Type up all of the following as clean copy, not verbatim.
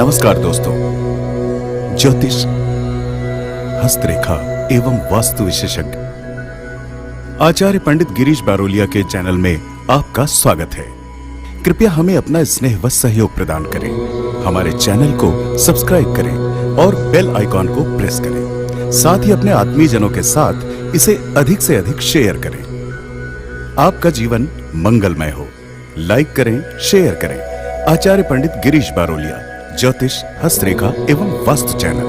नमस्कार दोस्तों, ज्योतिष, हस्तरेखा एवं वास्तु विशेषज्ञ आचार्य पंडित गिरीश बारोलिया के चैनल में आपका स्वागत है। कृपया हमें अपना स्नेह व सहयोग प्रदान करें। हमारे चैनल को सब्सक्राइब करें और बेल आइकॉन को प्रेस करें। साथ ही अपने आत्मीयजनों के साथ इसे अधिक से अधिक शेयर करें। आपका जीवन मंगलमय हो। लाइक करें, शेयर करें। आचार्य पंडित गिरीश बारोलिया, ज्योतिष, हस्तरेखा एवं वास्तु चैनल।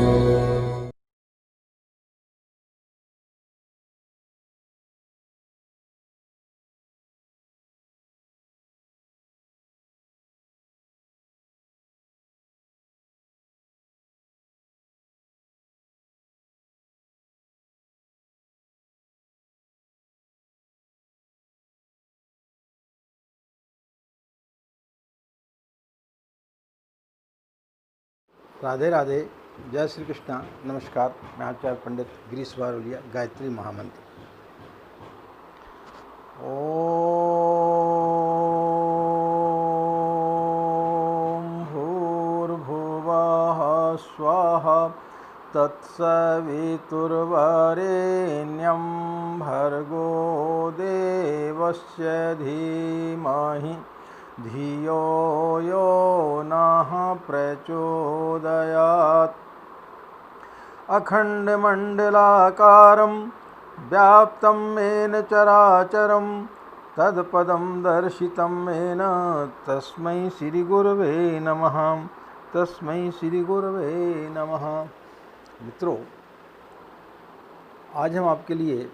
राधे राधे, जय श्री कृष्णा। नमस्कार, मैं आचार्य पंडित गिरीश बारोलिया। गायत्री महामंत्र। ओम भूर्भुवः स्वः तत्सवितुर्वरेण्यं भर्गो देवस्य धीमहि धियो यो नः प्रचोदयात्। अखण्डमण्डलाकारं व्याप्तं येन चराचरं तत्पदं दर्शितं येन तस्मै श्रीगुरवे नमः। तस्मै श्रीगुरवे नमः। मित्रों, आज हम आपके लिए,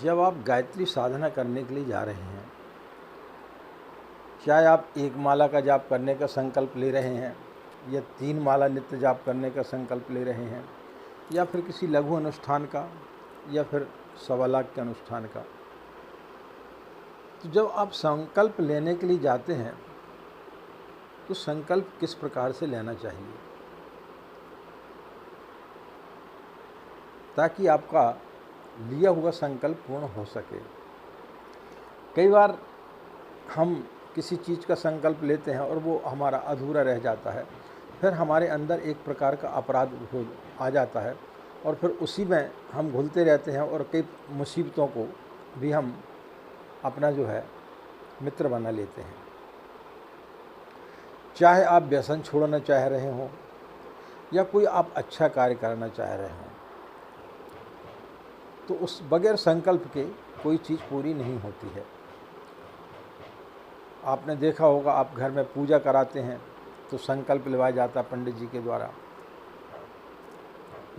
जब आप गायत्री साधना करने के लिए जा रहे हैं, चाहे आप एक माला का जाप करने का संकल्प ले रहे हैं या 3 माला नित्य जाप करने का संकल्प ले रहे हैं, या फिर किसी लघु अनुष्ठान का, या फिर 1.25 लाख के अनुष्ठान का, तो जब आप संकल्प लेने के लिए जाते हैं तो संकल्प किस प्रकार से लेना चाहिए ताकि आपका लिया हुआ संकल्प पूर्ण हो सके। कई बार हम किसी चीज़ का संकल्प लेते हैं और वो हमारा अधूरा रह जाता है, फिर हमारे अंदर एक प्रकार का अपराध आ जाता है और फिर उसी में हम घुलते रहते हैं और कई मुसीबतों को भी हम अपना जो है मित्र बना लेते हैं। चाहे आप व्यसन छोड़ना चाह रहे हों या कोई आप अच्छा कार्य करना चाह रहे हों, तो उस बगैर संकल्प के कोई चीज़ पूरी नहीं होती है। आपने देखा होगा, आप घर में पूजा कराते हैं तो संकल्प लेवाया जाता है पंडित जी के द्वारा,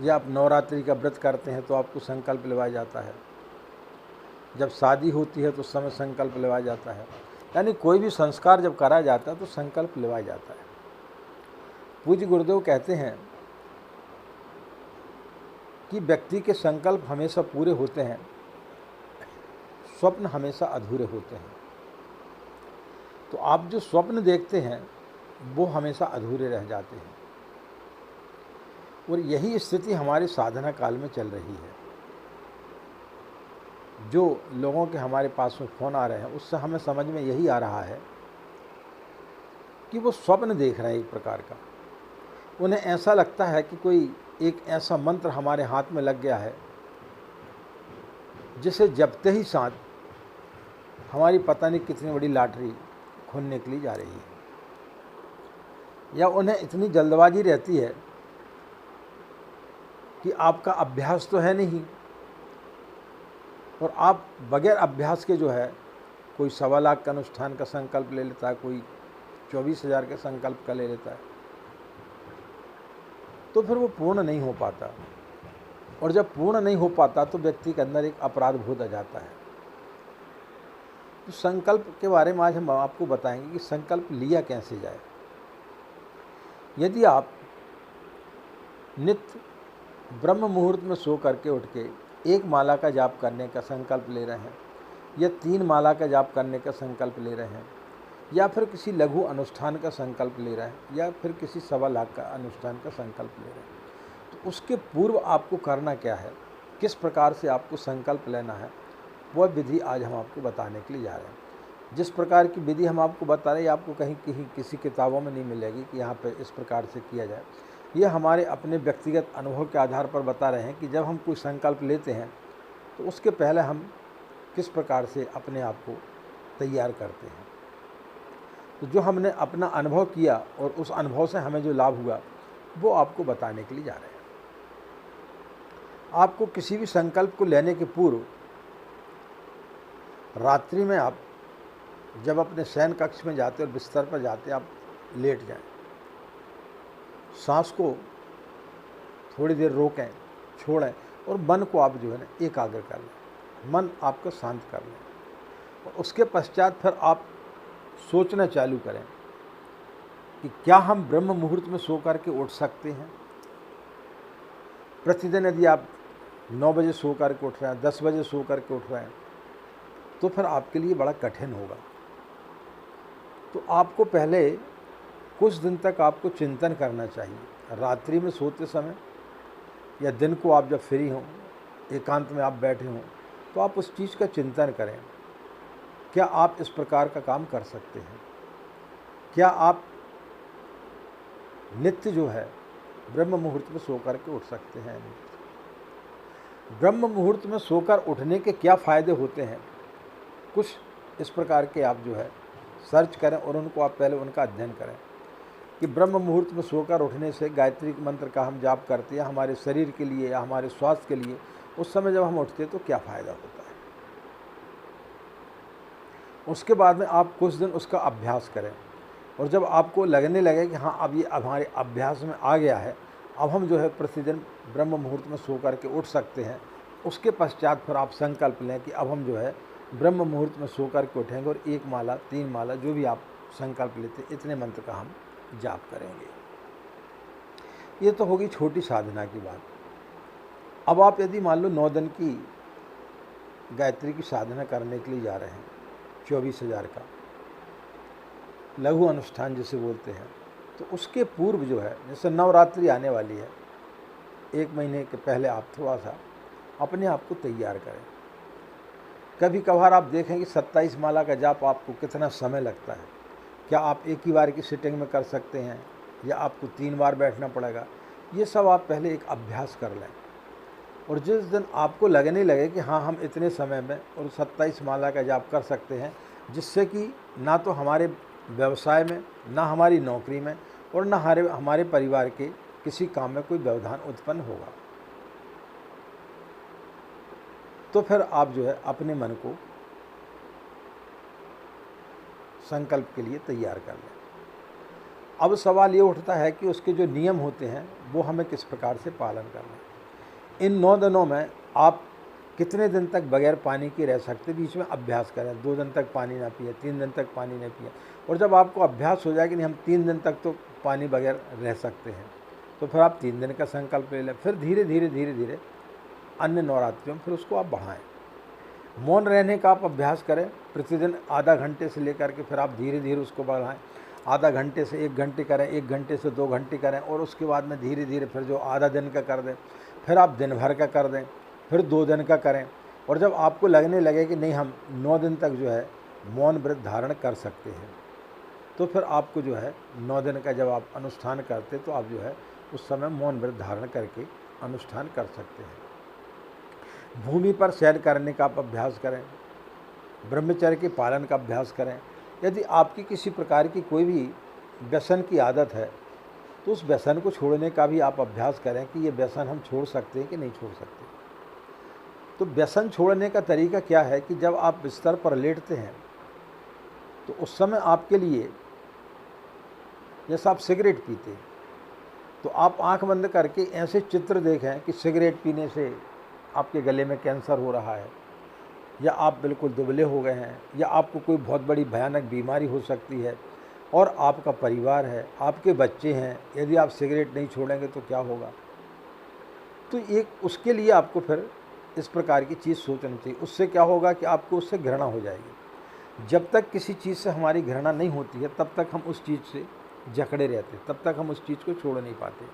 या आप नवरात्रि का व्रत करते हैं तो आपको संकल्प लेवाया जाता है। जब शादी होती है तो उस समय संकल्प लेवाया जाता है। यानी कोई भी संस्कार जब कराया जाता है तो संकल्प लेवाया जाता है। पूज्य गुरुदेव कहते हैं कि व्यक्ति के संकल्प हमेशा पूरे होते हैं, स्वप्न हमेशा अधूरे होते हैं। तो आप जो स्वप्न देखते हैं वो हमेशा अधूरे रह जाते हैं, और यही स्थिति हमारे साधना काल में चल रही है। जो लोगों के हमारे पास में फ़ोन आ रहे हैं, उससे हमें समझ में यही आ रहा है कि वो स्वप्न देख रहे हैं एक प्रकार का। उन्हें ऐसा लगता है कि कोई एक ऐसा मंत्र हमारे हाथ में लग गया है जिसे जपते ही साथ हमारी पता नहीं कितनी बड़ी लॉटरी खुलने के लिए जा रही है। या उन्हें इतनी जल्दबाजी रहती है कि आपका अभ्यास तो है नहीं, और आप बगैर अभ्यास के जो है, कोई 1.25 लाख का अनुष्ठान का संकल्प ले लेता है, कोई 24,000 के संकल्प का ले लेता है, तो फिर वो पूर्ण नहीं हो पाता। और जब पूर्ण नहीं हो पाता तो व्यक्ति के अंदर एक अपराध बोध आ जाता है। तो संकल्प के बारे में आज हम आपको बताएंगे कि संकल्प लिया कैसे जाए। यदि आप नित्य ब्रह्म मुहूर्त में सो करके उठ के 1 माला का जाप करने का संकल्प ले रहे हैं, या 3 माला का जाप करने का संकल्प ले रहे हैं, या फिर किसी लघु अनुष्ठान का संकल्प ले रहे हैं, या फिर किसी 1.25 लाख का अनुष्ठान का संकल्प ले रहे हैं, तो उसके पूर्व आपको करना क्या है, किस प्रकार से आपको संकल्प लेना है, वह विधि आज हम आपको बताने के लिए जा रहे हैं। जिस प्रकार की विधि हम आपको बता रहे हैं आपको कहीं कहीं किसी किताबों में नहीं मिलेगी कि यहाँ पे इस प्रकार से किया जाए। ये हमारे अपने व्यक्तिगत अनुभव के आधार पर बता रहे हैं कि जब हम कोई संकल्प लेते हैं तो उसके पहले हम किस प्रकार से अपने आप को तैयार करते हैं। तो जो हमने अपना अनुभव किया और उस अनुभव से हमें जो लाभ हुआ वो आपको बताने के लिए जा रहे हैं। आपको किसी भी संकल्प को लेने के पूर्व रात्रि में आप जब अपने शयन कक्ष में जाते और बिस्तर पर जाते आप लेट जाएं, सांस को थोड़ी देर रोकें, छोड़ें और मन को आप जो है ना एकाग्र कर लें, मन आपको शांत कर लें। और उसके पश्चात फिर आप सोचना चालू करें कि क्या हम ब्रह्म मुहूर्त में सो करके उठ सकते हैं। प्रतिदिन यदि आप 9 बजे सो करके उठ रहे हैं, 10 बजे सो करके उठ रहे हैं तो फिर आपके लिए बड़ा कठिन होगा। तो आपको पहले कुछ दिन तक आपको चिंतन करना चाहिए। रात्रि में सोते समय या दिन को आप जब फ्री हों, एकांत में आप बैठे हों, तो आप उस चीज़ का चिंतन करें। क्या आप इस प्रकार का काम कर सकते हैं? क्या आप नित्य जो है ब्रह्म मुहूर्त में सो कर के उठ सकते हैं? ब्रह्म मुहूर्त में सोकर उठने के क्या फ़ायदे होते हैं, कुछ इस प्रकार के आप जो है सर्च करें और उनको आप पहले उनका अध्ययन करें कि ब्रह्म मुहूर्त में सोकर उठने से गायत्री मंत्र का हम जाप करते हैं हमारे शरीर के लिए या हमारे स्वास्थ्य के लिए, उस समय जब हम उठते हैं तो क्या फ़ायदा होता है। उसके बाद में आप कुछ दिन उसका अभ्यास करें और जब आपको लगने लगे कि हाँ अब ये हमारे अभ्यास में आ गया है, अब हम जो है प्रतिदिन ब्रह्म मुहूर्त में सो कर के उठ सकते हैं, उसके पश्चात फिर आप संकल्प लें कि अब हम जो है ब्रह्म मुहूर्त में सो कर के उठेंगे और 1 माला 3 माला जो भी आप संकल्प लेते इतने मंत्र का हम जाप करेंगे। ये तो होगी छोटी साधना की बात। अब आप यदि मान लो 9 दिन की गायत्री की साधना करने के लिए जा रहे हैं, 24,000 का लघु अनुष्ठान जिसे बोलते हैं, तो उसके पूर्व जो है जैसे नवरात्रि आने वाली है, 1 महीने के पहले आप थोड़ा सा अपने आप को तैयार करें। कभी कभार आप देखें कि 27 माला का जाप आपको कितना समय लगता है। क्या आप एक ही बार की सिटिंग में कर सकते हैं या आपको 3 बार बैठना पड़ेगा? ये सब आप पहले एक अभ्यास कर लें और जिस दिन आपको लगने लगे कि हाँ हम इतने समय में और 27 माला का जाप कर सकते हैं, जिससे कि ना तो हमारे व्यवसाय में, ना हमारी नौकरी में और ना हमारे परिवार के किसी काम में कोई व्यवधान उत्पन्न होगा, तो फिर आप जो है अपने मन को संकल्प के लिए तैयार कर लें। अब सवाल ये उठता है कि उसके जो नियम होते हैं वो हमें किस प्रकार से पालन करना है। इन 9 दिनों में आप कितने दिन तक बगैर पानी के रह सकते, बीच में अभ्यास करें। 2 दिन तक पानी ना पिए, 3 दिन तक पानी ना पिए, और जब आपको अभ्यास हो जाए कि नहीं हम 3 दिन तक तो पानी बगैर रह सकते हैं, तो फिर आप 3 दिन का संकल्प ले लें। फिर धीरे धीरे अन्य नवरात्रियों में फिर उसको आप बढ़ाएं। मौन रहने का आप अभ्यास करें प्रतिदिन आधा घंटे से लेकर के, फिर आप धीरे धीरे उसको बढ़ाएं। आधा घंटे से 1 घंटे करें, 1 घंटे से 2 घंटे करें, और उसके बाद में धीरे धीरे फिर जो आधा दिन का कर दें, फिर आप दिन भर का कर दें, फिर 2 दिन का करें। और जब आपको लगने लगे कि नहीं हम 9 दिन तक जो है मौन व्रत धारण कर सकते हैं, तो फिर आपको जो है 9 दिन का जब आप अनुष्ठान करते तो आप जो है उस समय मौन व्रत धारण करके अनुष्ठान कर सकते हैं। भूमि पर शयन करने का आप अभ्यास करें, ब्रह्मचर्य के पालन का अभ्यास करें। यदि आपकी किसी प्रकार की कोई भी व्यसन की आदत है तो उस व्यसन को छोड़ने का भी आप अभ्यास करें कि ये व्यसन हम छोड़ सकते हैं कि नहीं छोड़ सकते। तो व्यसन छोड़ने का तरीका क्या है कि जब आप बिस्तर पर लेटते हैं तो उस समय आपके लिए, जैसा आप सिगरेट पीते हैं तो आप आंख बंद करके ऐसे चित्र देखें कि सिगरेट पीने से आपके गले में कैंसर हो रहा है, या आप बिल्कुल दुबले हो गए हैं, या आपको कोई बहुत बड़ी भयानक बीमारी हो सकती है, और आपका परिवार है, आपके बच्चे हैं, यदि आप सिगरेट नहीं छोड़ेंगे तो क्या होगा। तो एक उसके लिए आपको फिर इस प्रकार की चीज़ सोचनी चाहिए। उससे क्या होगा कि आपको उससे घृणा हो जाएगी। जब तक किसी चीज़ से हमारी घृणा नहीं होती है तब तक हम उस चीज़ से जकड़े रहते, तब तक हम उस चीज़ को छोड़ नहीं पाते।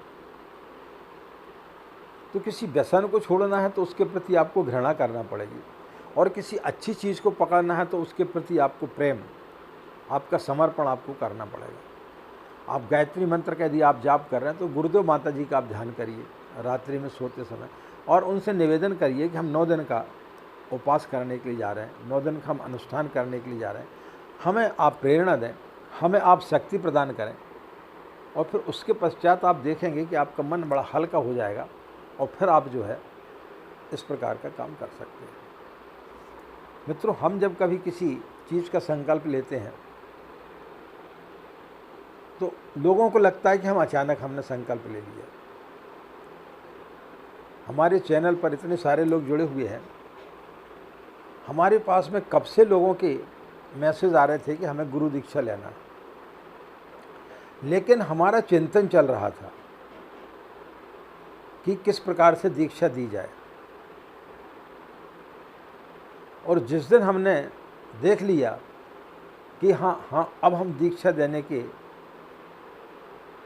तो किसी व्यसन को छोड़ना है तो उसके प्रति आपको घृणा करना पड़ेगी, और किसी अच्छी चीज़ को पकड़ना है तो उसके प्रति आपको प्रेम आपका समर्पण आपको करना पड़ेगा। आप गायत्री मंत्र का यदि आप जाप कर रहे हैं तो गुरुदेव माता जी का आप ध्यान करिए रात्रि में सोते समय, और उनसे निवेदन करिए कि हम 9 दिन का उपवास करने के लिए जा रहे हैं, 9 दिन का हम अनुष्ठान करने के लिए जा रहे हैं, हमें आप प्रेरणा दें, हमें आप शक्ति प्रदान करें। और फिर उसके पश्चात आप देखेंगे कि आपका मन बड़ा हल्का हो जाएगा और फिर आप जो है इस प्रकार का काम कर सकते हैं। मित्रों, हम जब कभी किसी चीज़ का संकल्प लेते हैं तो लोगों को लगता है कि हम अचानक हमने संकल्प ले लिया। हमारे चैनल पर इतने सारे लोग जुड़े हुए हैं, हमारे पास में कब से लोगों के मैसेज आ रहे थे कि हमें गुरु दीक्षा लेना, लेकिन हमारा चिंतन चल रहा था कि किस प्रकार से दीक्षा दी जाए। और जिस दिन हमने देख लिया कि हाँ अब हम दीक्षा देने के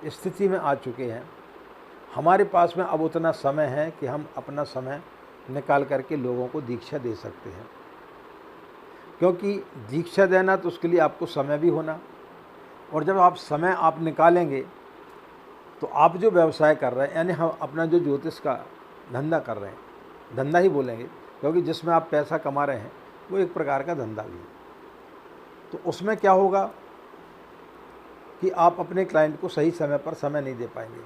स्थिति में आ चुके हैं, हमारे पास में अब उतना समय है कि हम अपना समय निकाल करके लोगों को दीक्षा दे सकते हैं। क्योंकि दीक्षा देना तो उसके लिए आपको समय भी होना, और जब आप समय आप निकालेंगे तो आप जो व्यवसाय कर रहे हैं, यानी हम अपना जो ज्योतिष का धंधा कर रहे हैं, धंधा ही बोलेंगे क्योंकि जिसमें आप पैसा कमा रहे हैं वो एक प्रकार का धंधा भी है, तो उसमें क्या होगा कि आप अपने क्लाइंट को सही समय पर समय नहीं दे पाएंगे,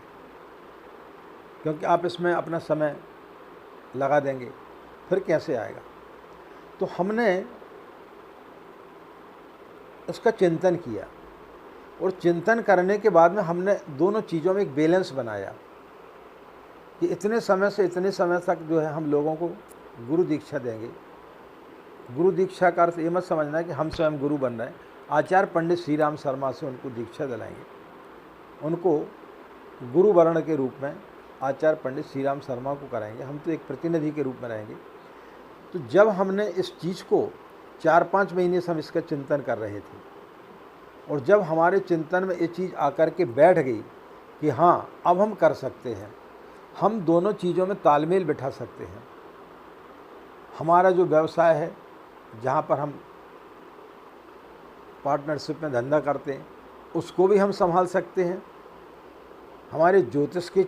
क्योंकि आप इसमें अपना समय लगा देंगे, फिर कैसे आएगा। तो हमने इसका चिंतन किया, और चिंतन करने के बाद में हमने दोनों चीज़ों में एक बैलेंस बनाया कि इतने समय से इतने समय तक जो है हम लोगों को गुरु दीक्षा देंगे। गुरु दीक्षा का अर्थ ये मत समझना है कि हम स्वयं गुरु बन रहे हैं। आचार्य पंडित श्री राम शर्मा से उनको दीक्षा दिलाएंगे, उनको गुरु वर्ण के रूप में आचार्य पंडित श्री राम शर्मा को कराएंगे, हम तो एक प्रतिनिधि के रूप में रहेंगे। तो जब हमने इस चीज़ को 4-5 महीने से हम इसका चिंतन कर रहे थे, और जब हमारे चिंतन में ये चीज़ आकर के बैठ गई कि हाँ अब हम कर सकते हैं, हम दोनों चीज़ों में तालमेल बिठा सकते हैं। हमारा जो व्यवसाय है, जहाँ पर हम पार्टनरशिप में धंधा करते हैं, उसको भी हम संभाल सकते हैं। हमारे ज्योतिष के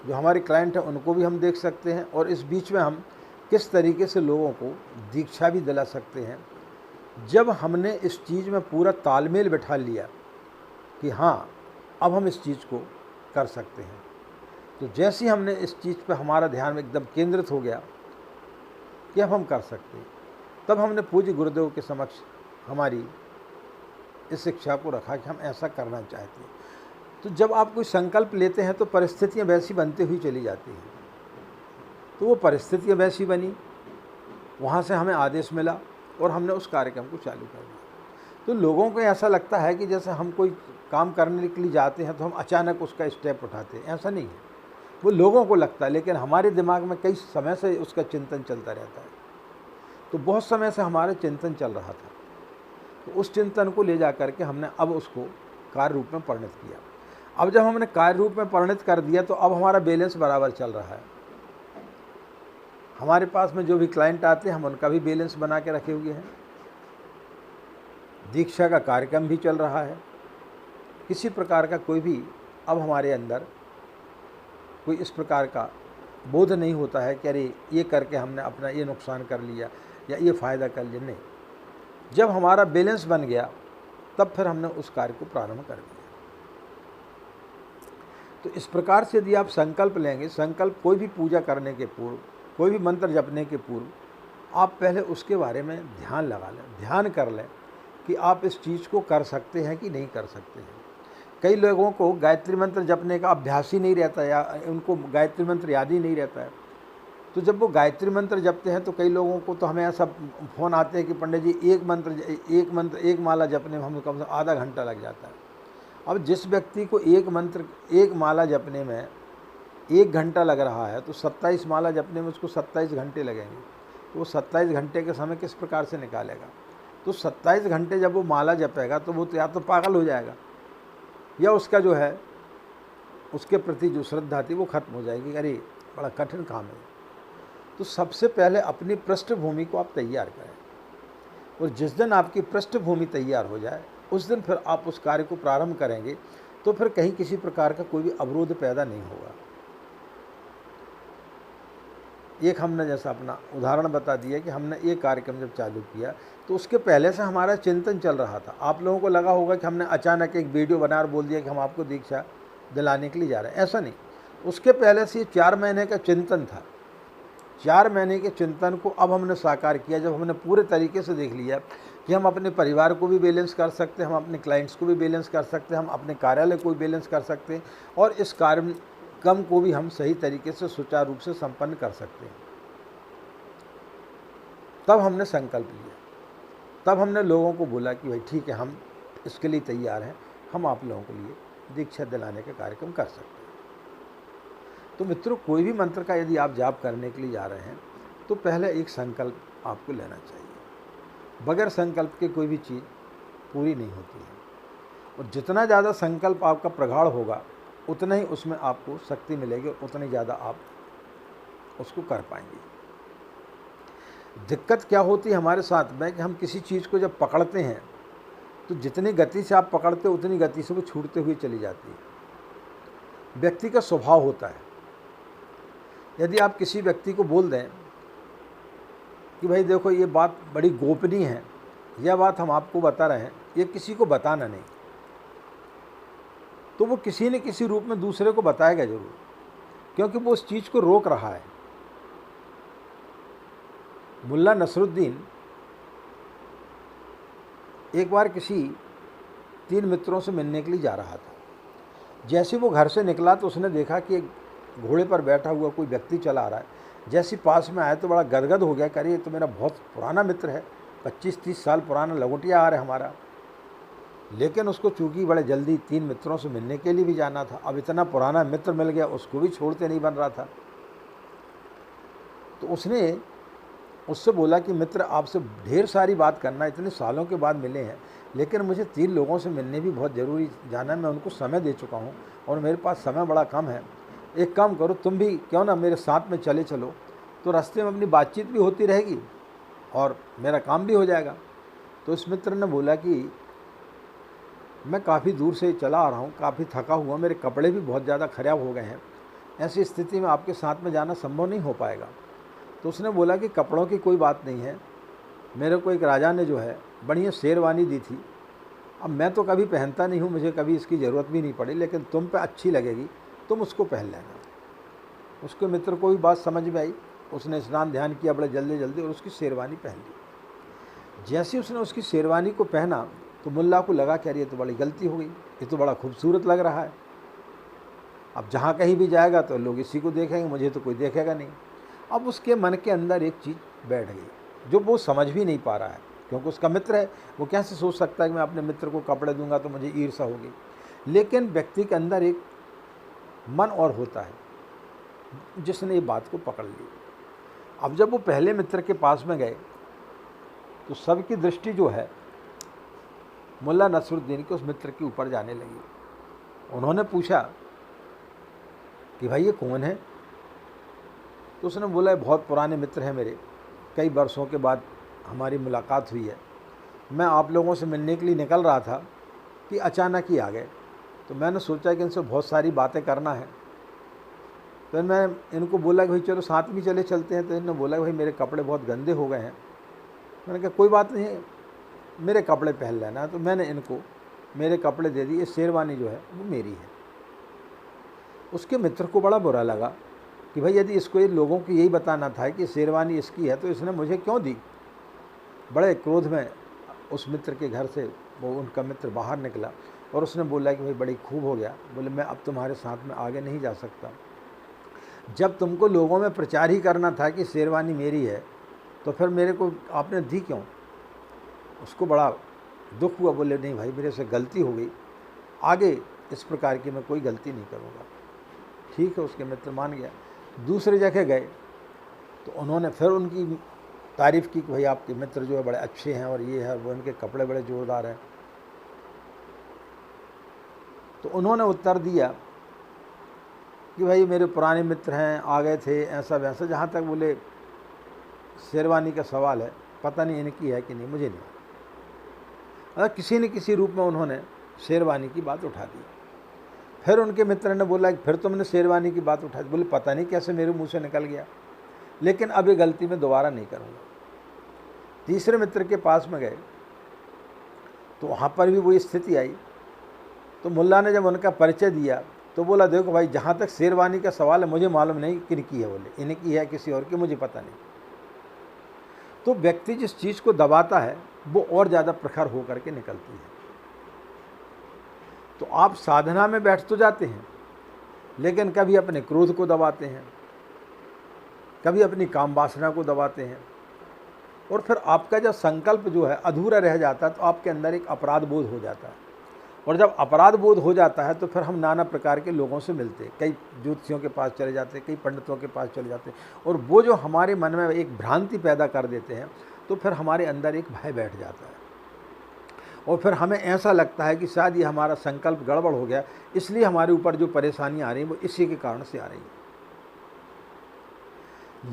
जो हमारे क्लाइंट हैं उनको भी हम देख सकते हैं, और इस बीच में हम किस तरीके से लोगों को दीक्षा भी दिला सकते हैं। जब हमने इस चीज़ में पूरा तालमेल बिठा लिया कि हाँ अब हम इस चीज़ को कर सकते हैं, तो जैसे ही हमने इस चीज़ पर हमारा ध्यान एकदम केंद्रित हो गया कि अब हम कर सकते हैं, तब हमने पूज्य गुरुदेव के समक्ष हमारी इस शिक्षा को रखा कि हम ऐसा करना चाहते हैं। तो जब आप कोई संकल्प लेते हैं तो परिस्थितियाँ वैसी बनती हुई चली जाती हैं। तो वो परिस्थितियाँ वैसी बनी, वहाँ से हमें आदेश मिला और हमने उस कार्यक्रम को चालू कर दिया। तो लोगों को ऐसा लगता है कि जैसे हम कोई काम करने के लिए जाते हैं तो हम अचानक उसका स्टेप उठाते हैं, ऐसा नहीं है। वो लोगों को लगता है, लेकिन हमारे दिमाग में कई समय से उसका चिंतन चलता रहता है। तो बहुत समय से हमारा चिंतन चल रहा था, तो उस चिंतन को ले जा करके हमने अब उसको कार्य रूप में परिणत किया। अब जब हमने कार्य रूप में परिणत कर दिया तो अब हमारा बैलेंस बराबर चल रहा है। हमारे पास में जो भी क्लाइंट आते हैं हम उनका भी बैलेंस बना के रखे हुए हैं। दीक्षा का कार्यक्रम भी चल रहा है। किसी प्रकार का कोई भी अब हमारे अंदर कोई इस प्रकार का बोध नहीं होता है कि अरे ये करके हमने अपना ये नुकसान कर लिया या ये फ़ायदा कर लिया। नहीं, जब हमारा बैलेंस बन गया तब फिर हमने उस कार्य को प्रारंभ कर दिया। तो इस प्रकार से यदि आप संकल्प लेंगे, संकल्प कोई भी पूजा करने के पूर्व, कोई भी मंत्र जपने के पूर्व, आप पहले उसके बारे में ध्यान लगा लें, ध्यान कर लें कि आप इस चीज़ को कर सकते हैं कि नहीं कर सकते हैं। कई लोगों को गायत्री मंत्र जपने का अभ्यास ही नहीं रहता या उनको गायत्री मंत्र याद ही नहीं रहता है। तो जब वो गायत्री मंत्र जपते हैं तो कई लोगों को तो हमें ऐसा फ़ोन आते हैं कि पंडित जी एक माला जपने में हमें कम से कम आधा घंटा लग जाता है। अब जिस व्यक्ति को एक माला जपने में 1 घंटा लग रहा है तो 27 माला जपने में उसको 27 घंटे लगेंगे। तो वो 27 घंटे के समय किस प्रकार से निकालेगा? तो 27 घंटे जब वो माला जपेगा तो वो तो या तो पागल हो जाएगा या उसका जो है उसके प्रति जो श्रद्धा थी वो खत्म हो जाएगी। अरे बड़ा कठिन काम है। तो सबसे पहले अपनी पृष्ठभूमि को आप तैयार करें, और जिस दिन आपकी पृष्ठभूमि तैयार हो जाए उस दिन फिर आप उस कार्य को प्रारंभ करेंगे तो फिर कहीं किसी प्रकार का कोई भी अवरोध पैदा नहीं होगा। एक हमने जैसा अपना उदाहरण बता दिया कि हमने एक कार्यक्रम जब चालू किया तो उसके पहले से हमारा चिंतन चल रहा था। आप लोगों को लगा होगा कि हमने अचानक एक वीडियो बना और बोल दिया कि हम आपको दीक्षा दिलाने के लिए जा रहे हैं, ऐसा नहीं। उसके पहले से 4 महीने का चिंतन था। 4 महीने के चिंतन को अब हमने साकार किया जब हमने पूरे तरीके से देख लिया कि हम अपने परिवार को भी बैलेंस कर सकते हैं, हम अपने क्लाइंट्स को भी बैलेंस कर सकते हैं, हम अपने कार्यालय को भी बैलेंस कर सकते हैं और इस कार्यक्रम को भी हम सही तरीके से सुचारू रूप से संपन्न कर सकते हैं। तब हमने संकल्प लिया, तब हमने लोगों को बोला कि भाई ठीक है, हम इसके लिए तैयार हैं, हम आप लोगों के लिए दीक्षा दिलाने का कार्यक्रम कर सकते हैं। तो मित्रों, कोई भी मंत्र का यदि आप जाप करने के लिए जा रहे हैं तो पहले एक संकल्प आपको लेना चाहिए। बगैर संकल्प के कोई भी चीज़ पूरी नहीं होती है और जितना ज़्यादा संकल्प आपका प्रगाढ़ होगा उतना ही उसमें आपको शक्ति मिलेगी और उतनी ज़्यादा आप उसको कर पाएंगे। दिक्कत क्या होती है हमारे साथ में कि हम किसी चीज़ को जब पकड़ते हैं तो जितनी गति से आप पकड़ते हो उतनी गति से वो छूटते हुए चली जाती है। व्यक्ति का स्वभाव होता है, यदि आप किसी व्यक्ति को बोल दें कि भाई देखो ये बात बड़ी गोपनीय है, यह बात हम आपको बता रहे हैं, ये किसी को बताना नहीं, तो वो किसी न किसी रूप में दूसरे को बताएगा जरूर, क्योंकि वो उस चीज़ को रोक रहा है। मुल्ला नसरुद्दीन एक बार किसी 3 मित्रों से मिलने के लिए जा रहा था। जैसे वो घर से निकला तो उसने देखा कि एक घोड़े पर बैठा हुआ कोई व्यक्ति चला आ रहा है। जैसे पास में आया तो बड़ा गदगद हो गया, करिए तो मेरा बहुत पुराना मित्र है, 25-30 साल पुराना लंगोटिया आ रहा है हमारा। लेकिन उसको चूंकि बड़े जल्दी 3 मित्रों से मिलने के लिए भी जाना था, अब इतना पुराना मित्र मिल गया, उसको भी छोड़ते नहीं बन रहा था। तो उसने उससे बोला कि मित्र, आपसे ढेर सारी बात करना, इतने सालों के बाद मिले हैं, लेकिन मुझे 3 लोगों से मिलने भी बहुत ज़रूरी जाना है, मैं उनको समय दे चुका हूँ और मेरे पास समय बड़ा कम है। एक काम करो, तुम भी क्यों ना मेरे साथ में चले चलो, तो रास्ते में अपनी बातचीत भी होती रहेगी और मेरा काम भी हो जाएगा। तो इस मित्र ने बोला कि मैं काफ़ी दूर से चला आ रहा हूँ, काफ़ी थका हुआ, मेरे कपड़े भी बहुत ज़्यादा ख़राब हो गए हैं, ऐसी स्थिति में आपके साथ में जाना संभव नहीं हो पाएगा। तो उसने बोला कि कपड़ों की कोई बात नहीं है, मेरे को एक राजा ने जो है बढ़िया शेरवानी दी थी, अब मैं तो कभी पहनता नहीं हूँ, मुझे कभी इसकी ज़रूरत भी नहीं पड़ी, लेकिन तुम पे अच्छी लगेगी, तुम उसको पहन लेना। उसके मित्र को भी बात समझ में आई, उसने स्नान ध्यान किया बड़े जल्दी जल्दी और उसकी शेरवानी पहन ली। जैसे उसने उसकी शेरवानी को पहना तो मुल्ला को लगा कि अरे ये तो बड़ी गलती हो गई, ये तो बड़ा खूबसूरत लग रहा है, अब जहाँ कहीं भी जाएगा तो लोग इसी को देखेंगे, मुझे तो कोई देखेगा नहीं। अब उसके मन के अंदर एक चीज़ बैठ गई जो वो समझ भी नहीं पा रहा है, क्योंकि उसका मित्र है, वो कैसे सोच सकता है कि मैं अपने मित्र को कपड़े दूंगा तो मुझे ईर्ष्या होगी। लेकिन व्यक्ति के अंदर एक मन और होता है जिसने ये बात को पकड़ ली। अब जब वो पहले मित्र के पास में गए तो सबकी दृष्टि जो है मुल्ला नसरुद्दीन के उस मित्र के ऊपर जाने लगी। उन्होंने पूछा कि भाई ये कौन है? तो उसने बोला बहुत पुराने मित्र हैं मेरे, कई वर्षों के बाद हमारी मुलाकात हुई है, मैं आप लोगों से मिलने के लिए निकल रहा था कि अचानक ही आ गए, तो मैंने सोचा कि इनसे बहुत सारी बातें करना है। तो मैं इनको बोला कि भाई चलो साथ में चले चलते हैं। तो इन्होंने बोला कि भाई मेरे कपड़े बहुत गंदे हो गए हैं। मैंने कहा कोई बात नहीं है, मेरे कपड़े पहन लेना। तो मैंने इनको मेरे कपड़े दे दिए, शेरवानी जो है वो मेरी है। उसके मित्र को बड़ा बुरा लगा कि भाई यदि इसको ये लोगों को यही बताना था कि शेरवानी इसकी है तो इसने मुझे क्यों दी। बड़े क्रोध में उस मित्र के घर से वो उनका मित्र बाहर निकला और उसने बोला कि भाई बड़ी खूब हो गया, बोले मैं अब तुम्हारे साथ में आगे नहीं जा सकता। जब तुमको लोगों में प्रचार ही करना था कि शेरवानी मेरी है तो फिर मेरे को आपने दी क्यों? उसको बड़ा दुख हुआ, बोले नहीं भाई मेरे से गलती हो गई, आगे इस प्रकार की मैं कोई गलती नहीं करूँगा। ठीक है, उसके मित्र मान गया। दूसरी जगह गए तो उन्होंने फिर उनकी तारीफ़ की कि भाई आपके मित्र जो है बड़े अच्छे हैं और ये है वो, इनके कपड़े बड़े जोरदार हैं। तो उन्होंने उत्तर दिया कि भाई मेरे पुराने मित्र हैं, आ गए थे ऐसा वैसा। जहाँ तक बोले शेरवानी का सवाल है, पता नहीं इनकी है कि नहीं, मुझे नहीं। किसी न किसी रूप में उन्होंने शेरवानी की बात उठा दी। फिर उनके मित्र ने बोला कि फिर तुमने शेरवानी की बात उठा दी। बोले पता नहीं कैसे मेरे मुंह से निकल गया, लेकिन अब ये गलती मैं दोबारा नहीं करूँगा। तीसरे मित्र के पास में गए तो वहाँ पर भी वही स्थिति आई। तो मुल्ला ने जब उनका परिचय दिया तो बोला देखो भाई, जहाँ तक शेरवानी का सवाल है मुझे मालूम नहीं किनकी है, बोले इनकी है किसी और की, मुझे पता नहीं। तो व्यक्ति जिस चीज़ को दबाता है वो और ज़्यादा प्रखर होकर के निकलती है। तो आप साधना में बैठ तो जाते हैं, लेकिन कभी अपने क्रोध को दबाते हैं, कभी अपनी काम वासना को दबाते हैं, और फिर आपका जब संकल्प जो है अधूरा रह जाता है तो आपके अंदर एक अपराध बोध हो जाता है। और जब अपराध बोध हो जाता है तो फिर हम नाना प्रकार के लोगों से मिलते हैं, कई ज्योतिषियों के पास चले जाते हैं, कई पंडितों के पास चले जाते हैं, और वो जो हमारे मन में एक भ्रांति पैदा कर देते हैं तो फिर हमारे अंदर एक भय बैठ जाता है, और फिर हमें ऐसा लगता है कि शायद ये हमारा संकल्प गड़बड़ हो गया, इसलिए हमारे ऊपर जो परेशानियाँ आ रही हैं वो इसी के कारण से आ रही हैं।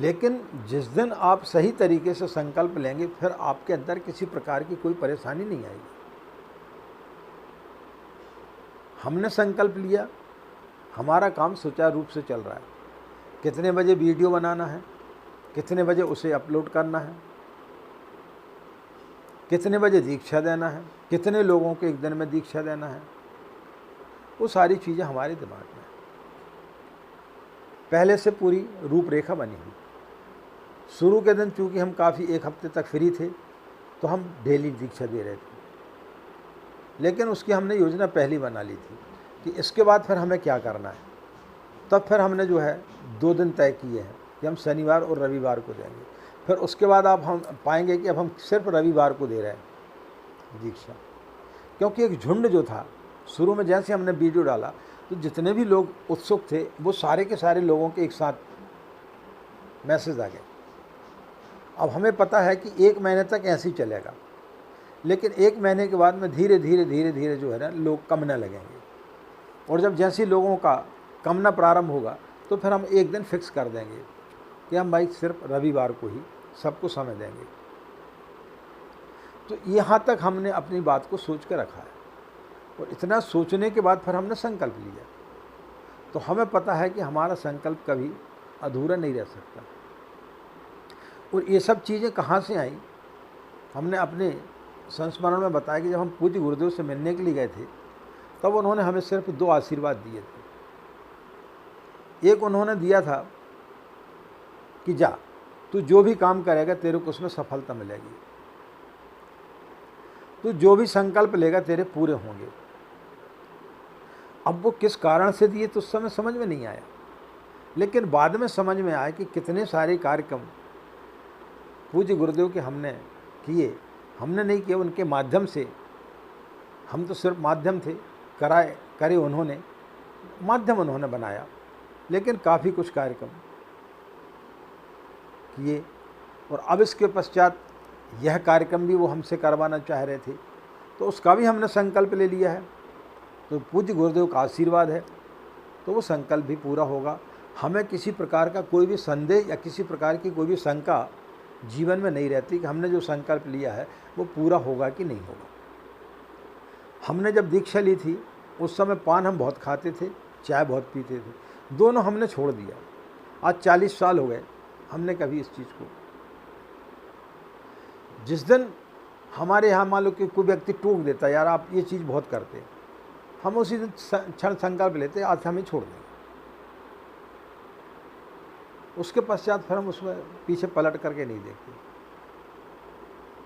लेकिन जिस दिन आप सही तरीके से संकल्प लेंगे फिर आपके अंदर किसी प्रकार की कोई परेशानी नहीं आएगी। हमने संकल्प लिया, हमारा काम सुचारू रूप से चल रहा है, कितने बजे वीडियो बनाना है, कितने बजे उसे अपलोड करना है, कितने बजे दीक्षा देना है, कितने लोगों को एक दिन में दीक्षा देना है, वो सारी चीज़ें हमारे दिमाग में है। पहले से पूरी रूपरेखा बनी हुई। शुरू के दिन चूँकि हम काफ़ी एक हफ्ते तक फ्री थे तो हम डेली दीक्षा दे रहे थे, लेकिन उसकी हमने योजना पहली बना ली थी कि इसके बाद फिर हमें क्या करना है। तब फिर हमने जो है 2 दिन तय किए हैं कि हम शनिवार और रविवार को देंगे। फिर उसके बाद आप हम पाएंगे कि अब हम सिर्फ रविवार को दे रहे हैं दीक्षा, क्योंकि एक झुंड जो था शुरू में जैसे हमने वीडियो डाला तो जितने भी लोग उत्सुक थे वो सारे के सारे लोगों के एक साथ मैसेज आ गए। अब हमें पता है कि 1 महीने तक ऐसे ही चलेगा, लेकिन 1 महीने के बाद में धीरे धीरे जो है ना लोग कमने लगेंगे, और जब जैसे लोगों का कमना प्रारंभ होगा तो फिर हम एक दिन फिक्स कर देंगे कि हम भाई सिर्फ रविवार को ही सबको समय देंगे। तो यहाँ तक हमने अपनी बात को सोच के रखा है, और इतना सोचने के बाद फिर हमने संकल्प लिया। तो हमें पता है कि हमारा संकल्प कभी अधूरा नहीं रह सकता। और ये सब चीज़ें कहाँ से आई, हमने अपने संस्मरण में बताया कि जब हम पूज्य गुरुदेव से मिलने के लिए गए थे तब उन्होंने हमें सिर्फ 2 आशीर्वाद दिए थे। एक उन्होंने दिया था कि जा तू जो भी काम करेगा तेरे को उसमें सफलता मिलेगी, तू जो भी संकल्प लेगा तेरे पूरे होंगे। अब वो किस कारण से दिए तो उस समय समझ में नहीं आया, लेकिन बाद में समझ में आया कि कितने सारे कार्यक्रम पूज्य गुरुदेव के हमने किए, हमने नहीं किए, उनके माध्यम से। हम तो सिर्फ माध्यम थे, करे उन्होंने, माध्यम उन्होंने बनाया, लेकिन काफ़ी कुछ कार्यक्रम किए। और अब इसके पश्चात यह कार्यक्रम भी वो हमसे करवाना चाह रहे थे, तो उसका भी हमने संकल्प ले लिया है। तो पूज्य गुरुदेव का आशीर्वाद है तो वो संकल्प भी पूरा होगा। हमें किसी प्रकार का कोई भी संदेह या किसी प्रकार की कोई भी शंका जीवन में नहीं रहती कि हमने जो संकल्प लिया है वो पूरा होगा कि नहीं होगा। हमने जब दीक्षा ली थी उस समय पान हम बहुत खाते थे, चाय बहुत पीते थे, दोनों हमने छोड़ दिया। आज 40 साल हो गए, हमने कभी इस चीज़ को, जिस दिन हमारे यहाँ मान लो कि कोई व्यक्ति टोक देता यार आप ये चीज़ बहुत करते हैं, हम उसी दिन क्षण संकल्प लेते आज हमें छोड़ देंगे। उसके पश्चात फिर हम उसमें पीछे पलट करके नहीं देखते,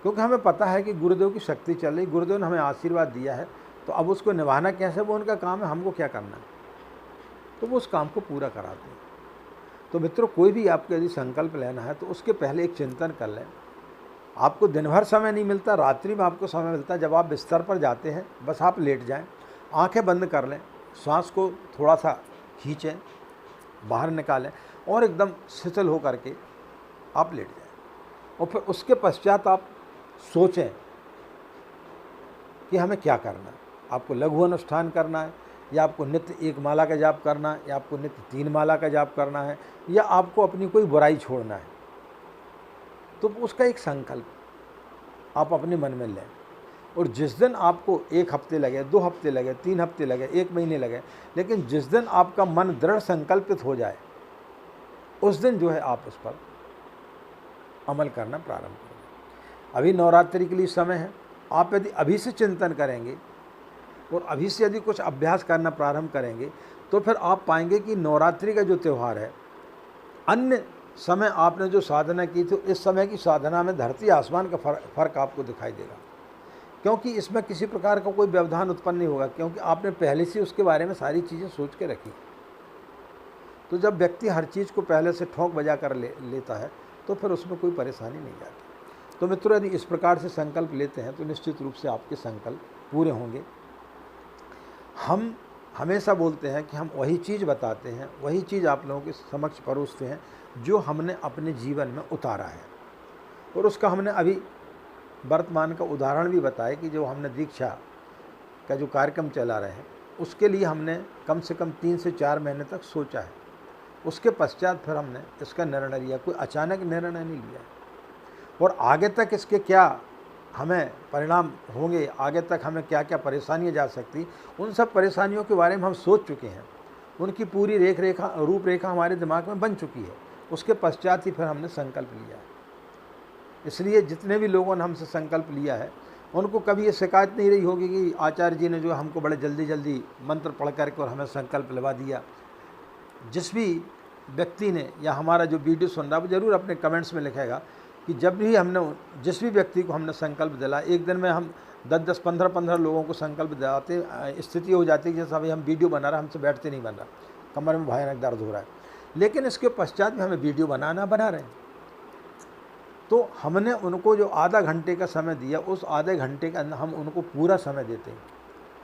क्योंकि हमें पता है कि गुरुदेव की शक्ति चल रही, गुरुदेव ने हमें आशीर्वाद दिया है, तो अब उसको निभाना कैसे वो उनका काम है, हमको क्या करना है, तो वो उस काम को पूरा कराते हैं। तो मित्रों, कोई भी आपको यदि संकल्प लेना है तो उसके पहले एक चिंतन कर लें। आपको दिन भर समय नहीं मिलता, रात्रि में आपको समय मिलता है। जब आप बिस्तर पर जाते हैं बस आप लेट जाएं, आंखें बंद कर लें, सांस को थोड़ा सा खींचें, बाहर निकालें और एकदम शिथिल हो करके आप लेट जाएं। और फिर उसके पश्चात आप सोचें कि हमें क्या करना है। आपको लघु अनुष्ठान करना है, या आपको नित्य 1 माला का जाप करना है, या आपको नित्य 3 माला का जाप करना है, या आपको अपनी कोई बुराई छोड़ना है। तो उसका एक संकल्प आप अपने मन में लें और जिस दिन आपको 1 हफ्ते लगे, 2 हफ्ते लगे, 3 हफ्ते लगे, 1 महीने लगे, लेकिन जिस दिन आपका मन दृढ़ संकल्पित हो जाए, उस दिन जो है आप उस पर अमल करना प्रारंभ करें। अभी नवरात्रि के लिए समय है। आप यदि अभी से चिंतन करेंगे और अभी से यदि कुछ अभ्यास करना प्रारंभ करेंगे, तो फिर आप पाएंगे कि नवरात्रि का जो त्यौहार है, अन्य समय आपने जो साधना की थी, इस समय की साधना में धरती आसमान का फर्क आपको दिखाई देगा, क्योंकि इसमें किसी प्रकार का कोई व्यवधान उत्पन्न नहीं होगा, क्योंकि आपने पहले से उसके बारे में सारी चीज़ें सोच के रखी। तो जब व्यक्ति हर चीज़ को पहले से ठोक बजा कर लेता है, तो फिर उसमें कोई परेशानी नहीं आती। तो मित्रों, यदि इस प्रकार से संकल्प लेते हैं तो निश्चित रूप से आपके संकल्प पूरे होंगे। हम हमेशा बोलते हैं कि हम वही चीज़ बताते हैं, वही चीज़ आप लोगों के समक्ष परोसते हैं जो हमने अपने जीवन में उतारा है, और उसका हमने अभी वर्तमान का उदाहरण भी बताया कि जो हमने दीक्षा का जो कार्यक्रम चला रहे हैं, उसके लिए हमने कम से कम 3 से 4 महीने तक सोचा है। उसके पश्चात फिर हमने इसका निर्णय लिया, कोई अचानक निर्णय नहीं लिया। और आगे तक इसके क्या हमें परिणाम होंगे, आगे तक हमें क्या क्या परेशानियाँ जा सकती, उन सब परेशानियों के बारे में हम सोच चुके हैं। उनकी पूरी रूपरेखा हमारे दिमाग में बन चुकी है। उसके पश्चात ही फिर हमने संकल्प लिया है। इसलिए जितने भी लोगों ने हमसे संकल्प लिया है, उनको कभी ये शिकायत नहीं रही होगी कि आचार्य जी ने जो हमको बड़े जल्दी जल्दी मंत्र पढ़ करके और हमें संकल्प लगा दिया। जिस भी व्यक्ति ने या हमारा जो वीडियो सुन रहा है, वो ज़रूर अपने कमेंट्स में लिखेगा कि जब भी हमने जिस भी व्यक्ति को हमने संकल्प दिला, एक दिन में हम 10-10, 15-15 लोगों को संकल्प दिलाते, स्थिति हो जाती है जैसे अभी हम वीडियो बना रहे हैं, हमसे बैठते नहीं बन रहा, कमर में भयानक दर्द हो रहा है, लेकिन इसके पश्चात भी हमें वीडियो बना रहे हैं। तो हमने उनको जो आधा घंटे का समय दिया, उस आधे घंटे के अंदर हम उनको पूरा समय देते हैं,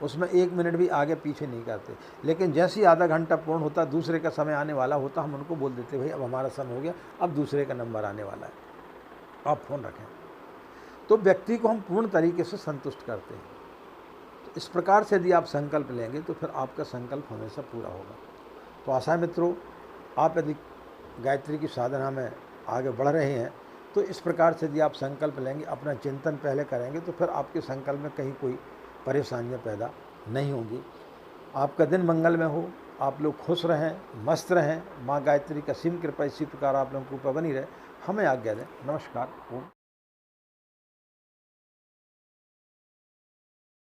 उसमें 1 मिनट भी आगे पीछे नहीं करते। लेकिन जैसे ही आधा घंटा पूर्ण होता, दूसरे का समय आने वाला होता, हम उनको बोल देते, भाई अब हमारा समय हो गया, अब दूसरे का नंबर आने वाला है, आप फ़ोन रखें। तो व्यक्ति को हम पूर्ण तरीके से संतुष्ट करते हैं। तो इस प्रकार से यदि आप संकल्प लेंगे तो फिर आपका संकल्प हमेशा पूरा होगा। तो आशा है मित्रों, आप यदि गायत्री की साधना में आगे बढ़ रहे हैं, तो इस प्रकार से यदि आप संकल्प लेंगे, अपना चिंतन पहले करेंगे, तो फिर आपके संकल्प में कहीं कोई परेशानियां पैदा नहीं होंगी। आपका दिन मंगलमय हो, आप लोग खुश रहें, मस्त रहें। माँ गायत्री का असीम कृपा इसी प्रकार आप लोगों के ऊपर बनी रहे। हमें आज्ञा दें। नमस्कार। ओम।